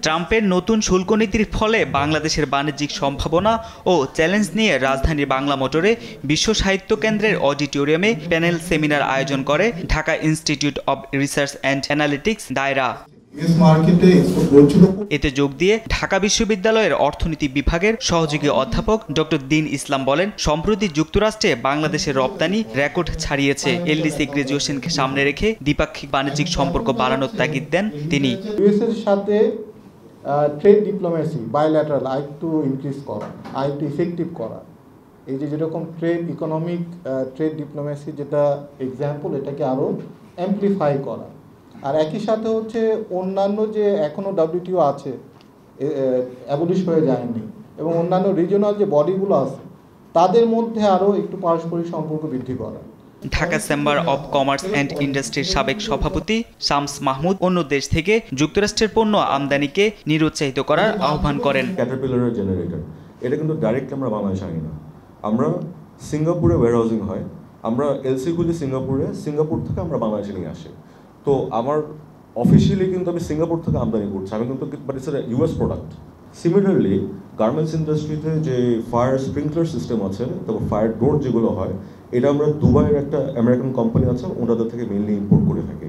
ট্রাম্পের নতুন শুল্ক নীতির ফলে বাংলাদেশের বাণিজ্যিক সম্ভাবনা ও চ্যালেঞ্জ নিয়ে রাজধানীর বাংলা মোটরে বিশ্ব সাহিত্য কেন্দ্রের অডিটোরিয়ামে প্যানেল সেমিনার আয়োজন করে Dhaka institute of research and analytics দায়রা। এতে যোগ দিয়ে ঢাকা বিশ্ববিদ্যালয়ের অর্থনীতি বিভাগের সহযোগী অধ্যাপক ডক্টর দীন ইসলাম বলেন, সম্প্রতি যুক্তরাষ্ট্রে বাংলাদেশের রপ্তানি রেকর্ড ছাড়িয়েছে। এলডিসি গ্রাজুয়েশনকে সামনে রেখে দ্বিপাক্ষিক বাণিজ্যিক সম্পর্ক বাড়ানোর তাগিদ দেন তিনি। ইউএসের সাথে ট্রেড ডিপ্লোমেসি বাইল্যাটারাল আরেকটু ইনক্রিজ করা, আরেকটু ইফেক্টিভ করা, এই যে যেরকম ট্রেড ইকোনমিক ট্রেড ডিপ্লোমেসি যেটা এক্সাম্পল, এটাকে আরও অ্যাম্প্লিফাই করা। আর একই সাথে হচ্ছে অন্যান্য যে এখনও ডব্লিউটিও আছে, অ্যাবলিশ হয়ে যায়নি, এবং অন্যান্য রিজিওনাল যে বডিগুলো আছে তাদের মধ্যে আরও একটু পারস্পরিক সম্পর্ক বৃদ্ধি করা। Dhaka chamber of commerce and ইন্ডাস্ট্রির সাবেক সভাপতি শামস মাহমুদ অন্য দেশ থেকে যুক্তরাষ্ট্রের পণ্য আমদানিকে নিরুৎসাহিত করার আহ্বান করেন। ক্যাটারপিলারের জেনারেটর এটা কিন্তু ডাইরেক্ট আমরা বাংলাদেশে আনি না, আমরা সিঙ্গাপুরে ওয়্যারহাউজিং হয়, আমরা এলসি খুলি সিঙ্গাপুর থেকে আমরা বাংলাদেশে নিয়ে আসি। তো আমার অফিসিয়ালি কিন্তু আমি সিঙ্গাপুর থেকে আমদানি করছি, আমি কিন্তু but it's a US product. Similarly garments ইন্ডাস্ট্রিতে যে ফায়ার স্প্রিংকলার সিস্টেম আছে, তারপর ফায়ার ডোর যেগুলো হয়, এটা আমরা দুবাইয়ের একটা আমেরিকান কোম্পানি আছে, ওনাদের থেকে মেইনলি ইম্পোর্ট করে থাকি।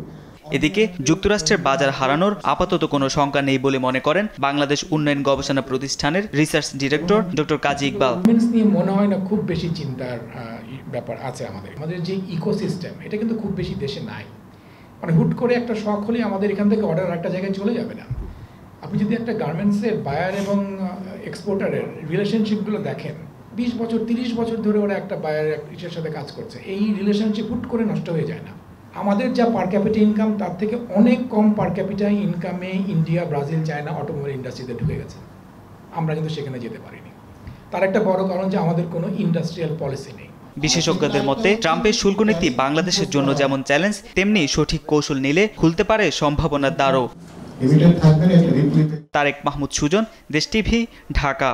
এদিকে যুক্তরাষ্ট্রের বাজার হারানোর আপাতত কোনো শঙ্কা নেই বলে মনে করেন বাংলাদেশ উন্নয়ন গবেষণা প্রতিষ্ঠানের রিসার্চ ডিরেক্টর ডক্টর কাজী ইকবাল। নিয়ে মনে হয় না খুব বেশি চিন্তার ব্যাপার আছে। আমাদের যে ইকোসিস্টেম এটা কিন্তু খুব বেশি দেশে নাই। মানে হুট করে একটা শখ হলে আমাদের এখান থেকে অর্ডার একটা জায়গায় চলে যাবে না। আপনি যদি একটা গার্মেন্টসের বায়ার এবং এক্সপোর্টারের রিলেশনশিপগুলো দেখেন, 20 বছর 30 বছর ধরে ওরা একটা বায়ার ইসের সাথে কাজ করছে, এই রিলেশনশিপ হুট করে নষ্ট হয়ে যায় না। আমাদের যা পার ক্যাপিটা ইনকাম তার থেকে অনেক কম পার ক্যাপিটা ইনকামে ইন্ডিয়া, ব্রাজিল, চায়না অটোমোবাইল ইন্ডাস্ট্রিতে ঢুকে গেছে। আমরা কিন্তু সেখানে যেতে পারিনি। তার একটা বড় কারণ যে আমাদের কোনো ইন্ডাস্ট্রিয়াল পলিসি নেই। বিশেষজ্ঞদের মতে ট্রাম্পের শুল্ক নীতি বাংলাদেশের জন্য যেমন চ্যালেঞ্জ, তেমনি সঠিক কৌশল নিলে খুলতে পারে সম্ভাবনার দ্বারও। তারেক মাহমুদ সুজন, দেশ টিভি, ঢাকা।